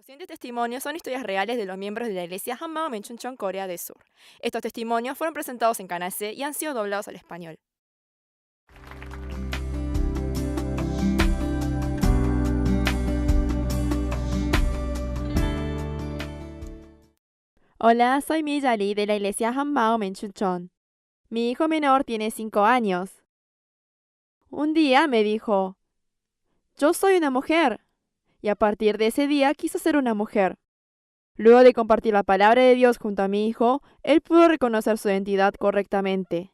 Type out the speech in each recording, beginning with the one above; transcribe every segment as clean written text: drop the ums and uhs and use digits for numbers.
Los siguientes testimonios son historias reales de los miembros de la iglesia Hanmao Menchuncheon, Corea del Sur. Estos testimonios fueron presentados en Canal C y han sido doblados al español. Hola, soy Miyali de la iglesia Hanmao Menchuncheon. Mi hijo menor tiene 5 años. Un día me dijo, yo soy una mujer. Y a partir de ese día quiso ser una mujer. Luego de compartir la palabra de Dios junto a mi hijo, él pudo reconocer su identidad correctamente.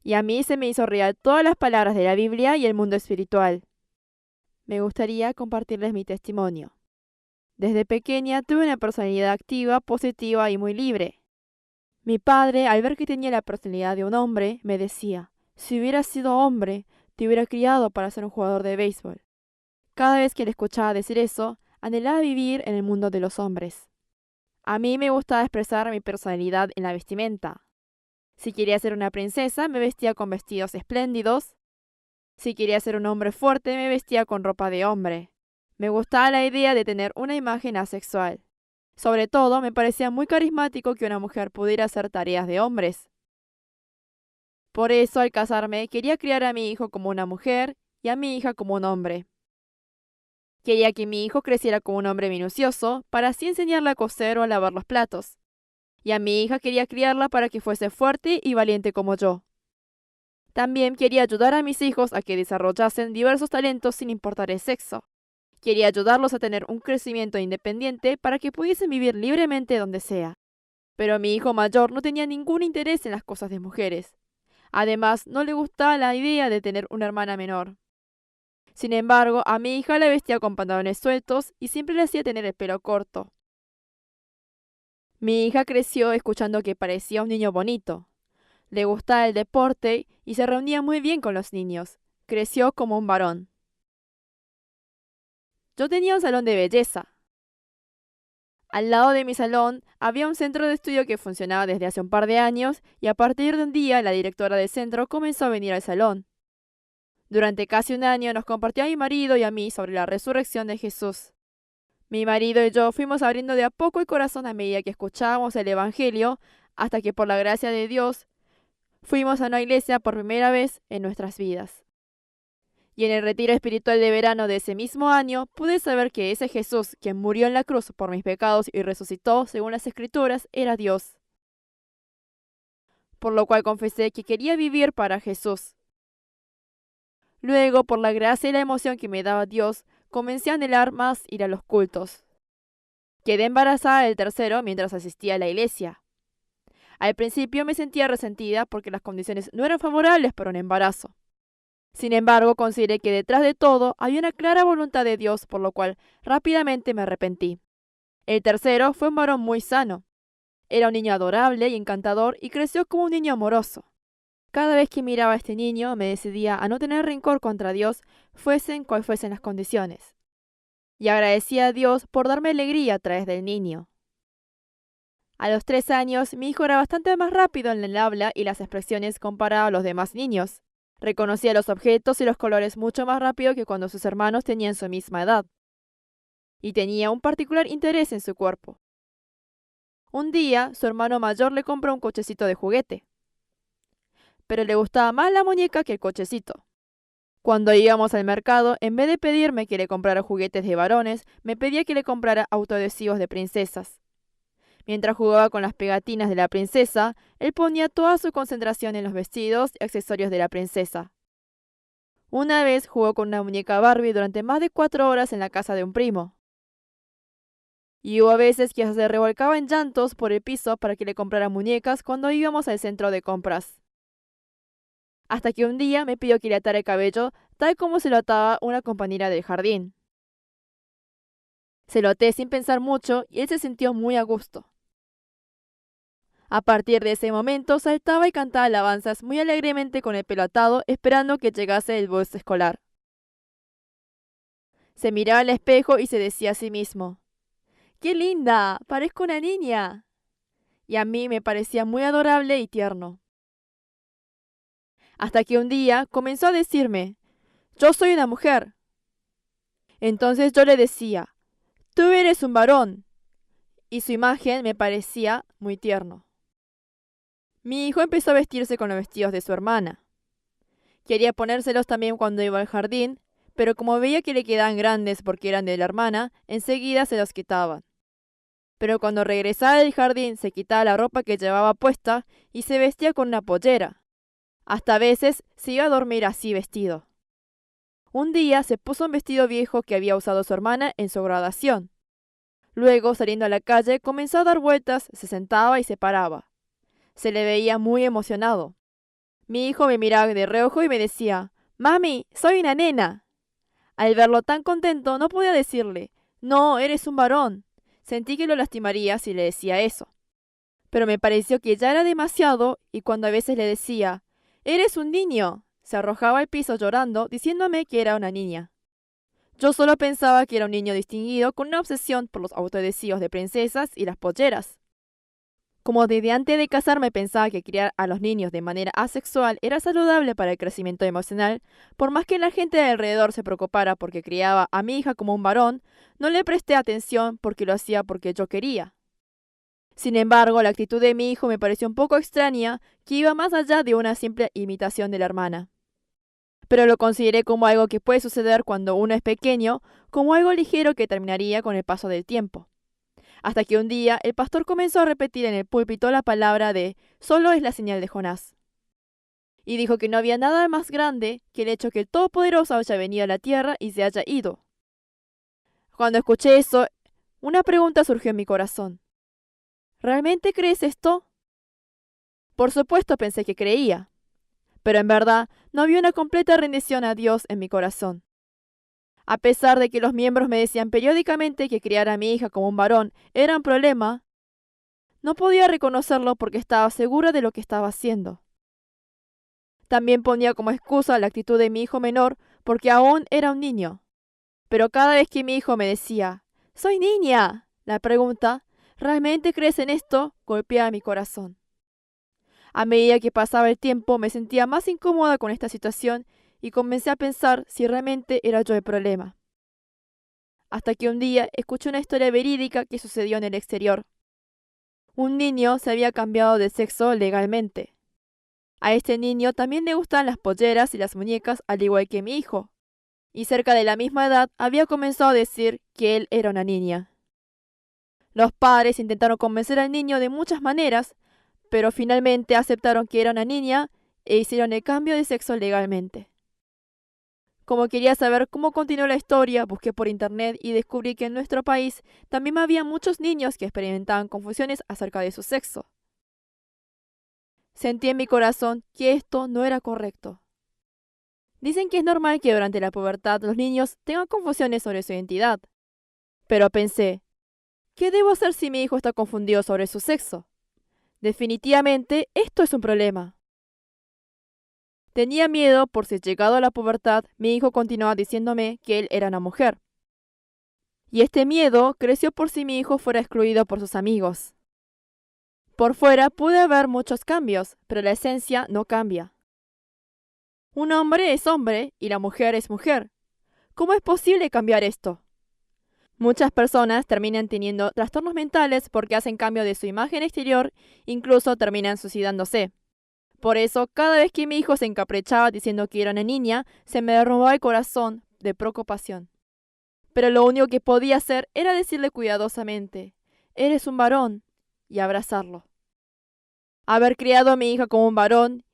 Y a mí se me hizo real todas las palabras de la Biblia y el mundo espiritual. Me gustaría compartirles mi testimonio. Desde pequeña tuve una personalidad activa, positiva y muy libre. Mi padre, al ver que tenía la personalidad de un hombre, me decía, si hubieras sido hombre, te hubiera criado para ser un jugador de béisbol. Cada vez que le escuchaba decir eso, anhelaba vivir en el mundo de los hombres. A mí me gustaba expresar mi personalidad en la vestimenta. Si quería ser una princesa, me vestía con vestidos espléndidos. Si quería ser un hombre fuerte, me vestía con ropa de hombre. Me gustaba la idea de tener una imagen asexual. Sobre todo, me parecía muy carismático que una mujer pudiera hacer tareas de hombres. Por eso, al casarme, quería criar a mi hijo como una mujer y a mi hija como un hombre. Quería que mi hijo creciera como un hombre minucioso, para así enseñarle a coser o a lavar los platos. Y a mi hija quería criarla para que fuese fuerte y valiente como yo. También quería ayudar a mis hijos a que desarrollasen diversos talentos sin importar el sexo. Quería ayudarlos a tener un crecimiento independiente para que pudiesen vivir libremente donde sea. Pero mi hijo mayor no tenía ningún interés en las cosas de mujeres. Además, no le gustaba la idea de tener una hermana menor. Sin embargo, a mi hija la vestía con pantalones sueltos y siempre le hacía tener el pelo corto. Mi hija creció escuchando que parecía un niño bonito. Le gustaba el deporte y se reunía muy bien con los niños. Creció como un varón. Yo tenía un salón de belleza. Al lado de mi salón había un centro de estudio que funcionaba desde hace un par de años y a partir de un día la directora del centro comenzó a venir al salón. Durante casi un año nos compartió a mi marido y a mí sobre la resurrección de Jesús. Mi marido y yo fuimos abriendo de a poco el corazón a medida que escuchábamos el Evangelio, hasta que por la gracia de Dios fuimos a una iglesia por primera vez en nuestras vidas. Y en el retiro espiritual de verano de ese mismo año pude saber que ese Jesús, quien murió en la cruz por mis pecados y resucitó según las Escrituras, era Dios. Por lo cual confesé que quería vivir para Jesús. Luego, por la gracia y la emoción que me daba Dios, comencé a anhelar más ir a los cultos. Quedé embarazada del tercero mientras asistía a la iglesia. Al principio me sentía resentida porque las condiciones no eran favorables para un embarazo. Sin embargo, consideré que detrás de todo había una clara voluntad de Dios, por lo cual rápidamente me arrepentí. El tercero fue un varón muy sano. Era un niño adorable y encantador y creció como un niño amoroso. Cada vez que miraba a este niño me decidía a no tener rencor contra Dios, fuesen cual fuesen las condiciones. Y agradecía a Dios por darme alegría a través del niño. A los 3 años, mi hijo era bastante más rápido en el habla y las expresiones comparado a los demás niños. Reconocía los objetos y los colores mucho más rápido que cuando sus hermanos tenían su misma edad. Y tenía un particular interés en su cuerpo. Un día, su hermano mayor le compró un cochecito de juguete. Pero le gustaba más la muñeca que el cochecito. Cuando íbamos al mercado, en vez de pedirme que le comprara juguetes de varones, me pedía que le comprara autoadhesivos de princesas. Mientras jugaba con las pegatinas de la princesa, él ponía toda su concentración en los vestidos y accesorios de la princesa. Una vez jugó con una muñeca Barbie durante más de 4 horas en la casa de un primo. Y hubo veces que se revolcaba en llantos por el piso para que le comprara muñecas cuando íbamos al centro de compras. Hasta que un día me pidió que le atara el cabello tal como se lo ataba una compañera del jardín. Se lo até sin pensar mucho y él se sintió muy a gusto. A partir de ese momento saltaba y cantaba alabanzas muy alegremente con el pelo atado, esperando que llegase el bus escolar. Se miraba al espejo y se decía a sí mismo, ¡qué linda! Parezco una niña. Y a mí me parecía muy adorable y tierno. Hasta que un día comenzó a decirme, yo soy una mujer. Entonces yo le decía, tú eres un varón. Y su imagen me parecía muy tierno. Mi hijo empezó a vestirse con los vestidos de su hermana. Quería ponérselos también cuando iba al jardín, pero como veía que le quedaban grandes porque eran de la hermana, enseguida se los quitaban. Pero cuando regresaba del jardín se quitaba la ropa que llevaba puesta y se vestía con una pollera. Hasta a veces se iba a dormir así vestido. Un día se puso un vestido viejo que había usado su hermana en su graduación. Luego, saliendo a la calle, comenzó a dar vueltas, se sentaba y se paraba. Se le veía muy emocionado. Mi hijo me miraba de reojo y me decía, «Mami, soy una nena». Al verlo tan contento, no podía decirle, «No, eres un varón». Sentí que lo lastimaría si le decía eso. Pero me pareció que ya era demasiado y cuando a veces le decía, «Eres un niño», se arrojaba al piso llorando, diciéndome que era una niña. Yo solo pensaba que era un niño distinguido con una obsesión por los autoadhesivos de princesas y las polleras. Como desde antes de casarme pensaba que criar a los niños de manera asexual era saludable para el crecimiento emocional, por más que la gente de alrededor se preocupara porque criaba a mi hija como un varón, no le presté atención porque lo hacía porque yo quería. Sin embargo, la actitud de mi hijo me pareció un poco extraña, que iba más allá de una simple imitación de la hermana. Pero lo consideré como algo que puede suceder cuando uno es pequeño, como algo ligero que terminaría con el paso del tiempo. Hasta que un día el pastor comenzó a repetir en el púlpito la palabra de «solo es la señal de Jonás». Y dijo que no había nada más grande que el hecho que el Todopoderoso haya venido a la tierra y se haya ido. Cuando escuché eso, una pregunta surgió en mi corazón. ¿Realmente crees esto? Por supuesto pensé que creía, pero en verdad no había una completa rendición a Dios en mi corazón. A pesar de que los miembros me decían periódicamente que criar a mi hija como un varón era un problema, no podía reconocerlo porque estaba segura de lo que estaba haciendo. También ponía como excusa la actitud de mi hijo menor porque aún era un niño. Pero cada vez que mi hijo me decía, «¡Soy niña!», la pregunta, «¿Realmente crees en esto?», golpeaba mi corazón. A medida que pasaba el tiempo me sentía más incómoda con esta situación y comencé a pensar si realmente era yo el problema. Hasta que un día escuché una historia verídica que sucedió en el exterior. Un niño se había cambiado de sexo legalmente. A este niño también le gustaban las polleras y las muñecas al igual que mi hijo, y cerca de la misma edad había comenzado a decir que él era una niña. Los padres intentaron convencer al niño de muchas maneras, pero finalmente aceptaron que era una niña e hicieron el cambio de sexo legalmente. Como quería saber cómo continuó la historia, busqué por internet y descubrí que en nuestro país también había muchos niños que experimentaban confusiones acerca de su sexo. Sentí en mi corazón que esto no era correcto. Dicen que es normal que durante la pubertad los niños tengan confusiones sobre su identidad. Pero pensé, ¿qué debo hacer si mi hijo está confundido sobre su sexo? Definitivamente esto es un problema. Tenía miedo por si llegado a la pubertad mi hijo continuaba diciéndome que él era una mujer. Y este miedo creció por si mi hijo fuera excluido por sus amigos. Por fuera pude ver muchos cambios, pero la esencia no cambia. Un hombre es hombre y la mujer es mujer. ¿Cómo es posible cambiar esto? Muchas personas terminan teniendo trastornos mentales porque hacen cambio de su imagen exterior, incluso terminan suicidándose. Por eso, cada vez que mi hijo se encaprichaba diciendo que era una niña, se me derrumbaba el corazón de preocupación. Pero lo único que podía hacer era decirle cuidadosamente, «Eres un varón», y abrazarlo. Haber criado a mi hija como un varón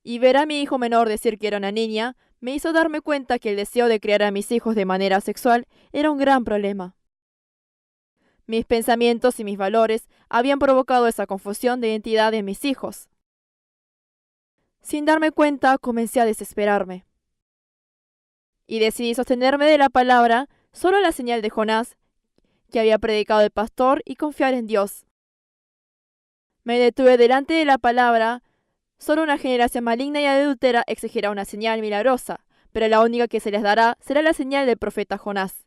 y ver a mi hijo menor decir que era una niña, me hizo darme cuenta que el deseo de criar a mis hijos de manera sexual era un gran problema. Mis pensamientos y mis valores habían provocado esa confusión de identidad en mis hijos. Sin darme cuenta, comencé a desesperarme. Y decidí sostenerme de la palabra, solo la señal de Jonás, que había predicado el pastor, y confiar en Dios. Me detuve delante de la palabra, solo una generación maligna y adúltera exigirá una señal milagrosa, pero la única que se les dará será la señal del profeta Jonás.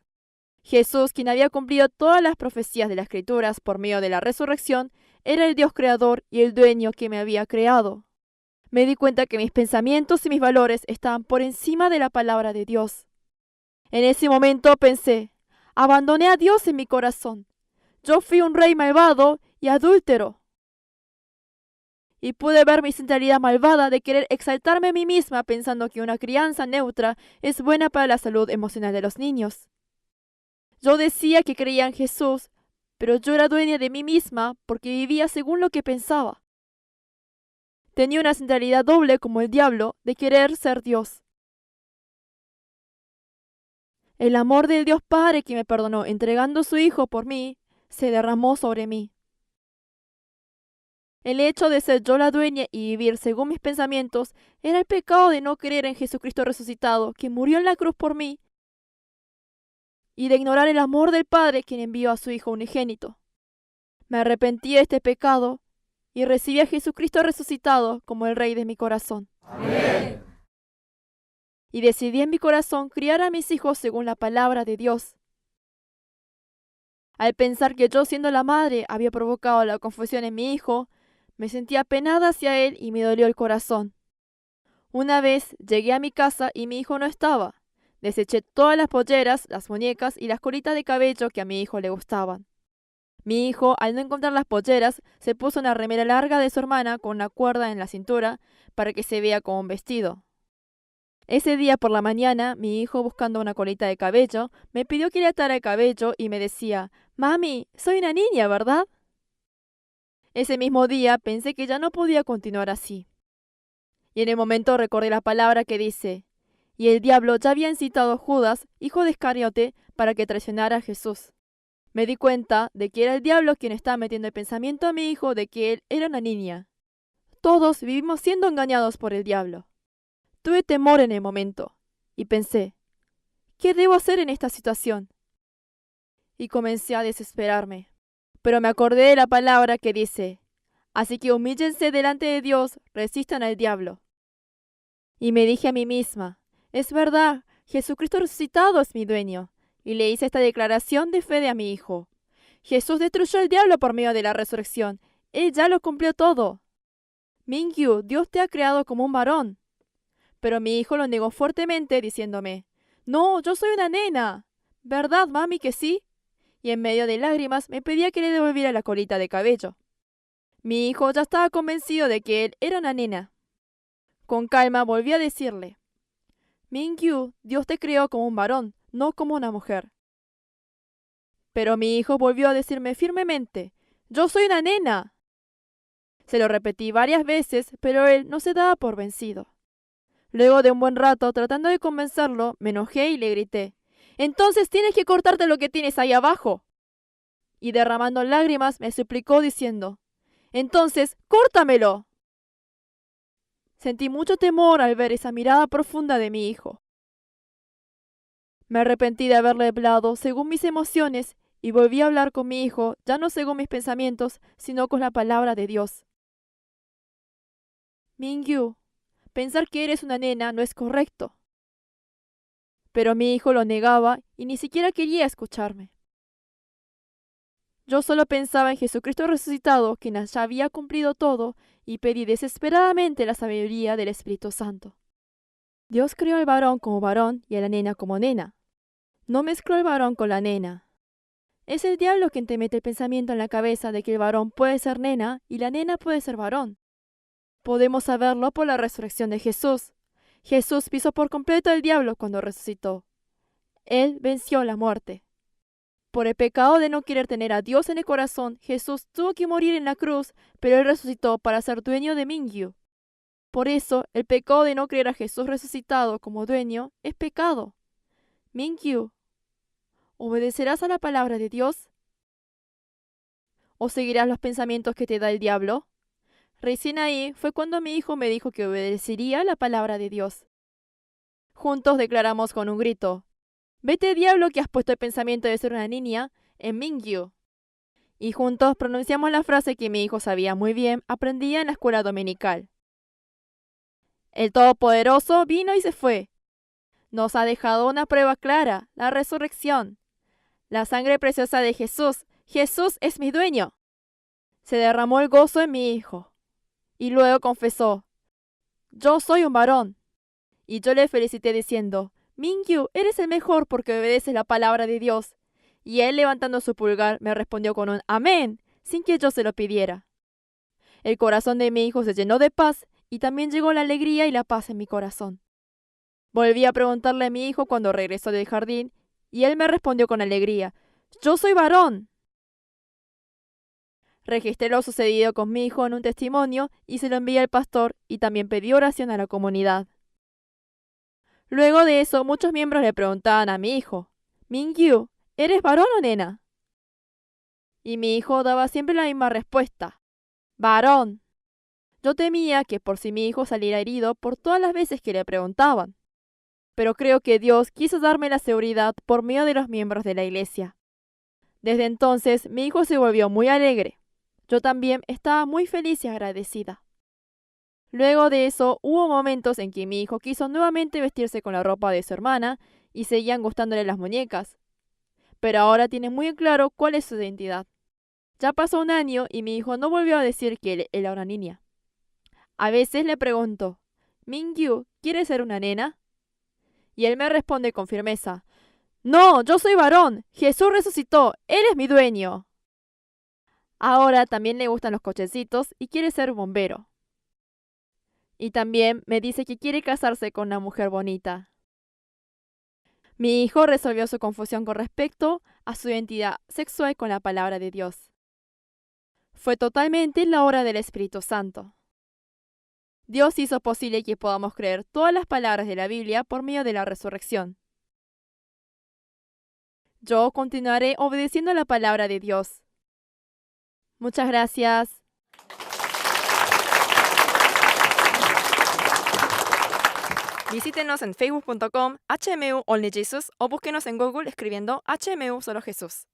Jesús, quien había cumplido todas las profecías de las Escrituras por medio de la resurrección, era el Dios creador y el dueño que me había creado. Me di cuenta que mis pensamientos y mis valores estaban por encima de la palabra de Dios. En ese momento pensé, Abandoné a Dios en mi corazón. Yo fui un rey malvado y adúltero. Y pude ver mi sinceridad malvada de querer exaltarme a mí misma pensando que una crianza neutra es buena para la salud emocional de los niños. Yo decía que creía en Jesús, pero yo era dueña de mí misma porque vivía según lo que pensaba. Tenía una sinceridad doble como el diablo de querer ser Dios. El amor del Dios Padre que me perdonó entregando su Hijo por mí se derramó sobre mí. El hecho de ser yo la dueña y vivir según mis pensamientos era el pecado de no creer en Jesucristo resucitado, que murió en la cruz por mí, y de ignorar el amor del Padre, quien envió a su Hijo unigénito. Me arrepentí de este pecado y recibí a Jesucristo resucitado como el Rey de mi corazón. Amén. Y decidí en mi corazón criar a mis hijos según la palabra de Dios. Al pensar que yo, siendo la madre, había provocado la confusión en mi hijo, me sentí apenada hacia él y me dolió el corazón. Una vez llegué a mi casa y mi hijo no estaba. Deseché todas las polleras, las muñecas y las colitas de cabello que a mi hijo le gustaban. Mi hijo, al no encontrar las polleras, se puso una remera larga de su hermana con una cuerda en la cintura para que se vea como un vestido. Ese día por la mañana, mi hijo, buscando una colita de cabello, me pidió que le atara el cabello y me decía: «Mami, soy una niña, ¿verdad?». Ese mismo día pensé que ya no podía continuar así. Y en el momento recordé la palabra que dice: «Y el diablo ya había incitado a Judas, hijo de Iscariote, para que traicionara a Jesús». Me di cuenta de que era el diablo quien estaba metiendo el pensamiento a mi hijo de que él era una niña. Todos vivimos siendo engañados por el diablo. Tuve temor en el momento y pensé: ¿qué debo hacer en esta situación? Y comencé a desesperarme. Pero me acordé de la palabra que dice: «Así que humíllense delante de Dios, resistan al diablo». Y me dije a mí misma: es verdad, Jesucristo resucitado es mi dueño. Y le hice esta declaración de fe a mi hijo: Jesús destruyó al diablo por medio de la resurrección. Él ya lo cumplió todo. Mingyu, Dios te ha creado como un varón. Pero mi hijo lo negó fuertemente, diciéndome: «No, yo soy una nena». «¿Verdad, mami, que sí?». Y en medio de lágrimas me pedía que le devolviera la colita de cabello. Mi hijo ya estaba convencido de que él era una nena. Con calma volví a decirle: «Mingyu, Dios te creó como un varón, no como una mujer». Pero mi hijo volvió a decirme firmemente: «Yo soy una nena». Se lo repetí varias veces, pero él no se daba por vencido. Luego de un buen rato, tratando de convencerlo, me enojé y le grité: «Entonces tienes que cortarte lo que tienes ahí abajo». Y derramando lágrimas me suplicó diciendo: «Entonces, córtamelo». Sentí mucho temor al ver esa mirada profunda de mi hijo. Me arrepentí de haberle hablado según mis emociones y volví a hablar con mi hijo, ya no según mis pensamientos, sino con la palabra de Dios. «Mingyu, pensar que eres una nena no es correcto». Pero mi hijo lo negaba y ni siquiera quería escucharme. Yo solo pensaba en Jesucristo resucitado, quien ya había cumplido todo, y pedí desesperadamente la sabiduría del Espíritu Santo. Dios creó al varón como varón y a la nena como nena. No mezcló el varón con la nena. Es el diablo quien te mete el pensamiento en la cabeza de que el varón puede ser nena y la nena puede ser varón. Podemos saberlo por la resurrección de Jesús. Jesús pisó por completo al diablo cuando resucitó. Él venció la muerte. Por el pecado de no querer tener a Dios en el corazón, Jesús tuvo que morir en la cruz, pero Él resucitó para ser dueño de Mingyu. Por eso, el pecado de no creer a Jesús resucitado como dueño es pecado. Mingyu, ¿obedecerás a la palabra de Dios? ¿O seguirás los pensamientos que te da el diablo? Recién ahí fue cuando mi hijo me dijo que obedecería la palabra de Dios. Juntos declaramos con un grito: «Vete, diablo, que has puesto el pensamiento de ser una niña en Mingyu». Y juntos pronunciamos la frase que mi hijo sabía muy bien, aprendía en la escuela dominical: «El Todopoderoso vino y se fue. Nos ha dejado una prueba clara, la resurrección. La sangre preciosa de Jesús. Jesús es mi dueño». Se derramó el gozo en mi hijo. Y luego confesó: «Yo soy un varón». Y yo le felicité diciendo: «Mingyu, eres el mejor porque obedeces la palabra de Dios. Y él, levantando su pulgar, me respondió con un amén, sin que yo se lo pidiera. El corazón de mi hijo se llenó de paz y también llegó la alegría y la paz en mi corazón. Volví a preguntarle a mi hijo cuando regresó del jardín y él me respondió con alegría: «Yo soy varón». Registré lo sucedido con mi hijo en un testimonio y se lo envié al pastor y también pedí oración a la comunidad. Luego de eso, muchos miembros le preguntaban a mi hijo: «Mingyu, ¿eres varón o nena?». Y mi hijo daba siempre la misma respuesta: «Varón». Yo temía que por si mi hijo saliera herido por todas las veces que le preguntaban. Pero creo que Dios quiso darme la seguridad por medio de los miembros de la iglesia. Desde entonces, mi hijo se volvió muy alegre. Yo también estaba muy feliz y agradecida. Luego de eso, hubo momentos en que mi hijo quiso nuevamente vestirse con la ropa de su hermana y seguían gustándole las muñecas. Pero ahora tiene muy en claro cuál es su identidad. Ya pasó un año y mi hijo no volvió a decir que él era una niña. A veces le pregunto: «Mingyu, ¿quieres ser una nena?». Y él me responde con firmeza: «No, yo soy varón. Jesús resucitó. Él es mi dueño». Ahora también le gustan los cochecitos y quiere ser bombero. Y también me dice que quiere casarse con una mujer bonita. Mi hijo resolvió su confusión con respecto a su identidad sexual con la palabra de Dios. Fue totalmente la obra del Espíritu Santo. Dios hizo posible que podamos creer todas las palabras de la Biblia por medio de la resurrección. Yo continuaré obedeciendo la palabra de Dios. Muchas gracias. Visítenos en facebook.com HMU Only Jesus o búsquenos en Google escribiendo HMU Solo Jesús.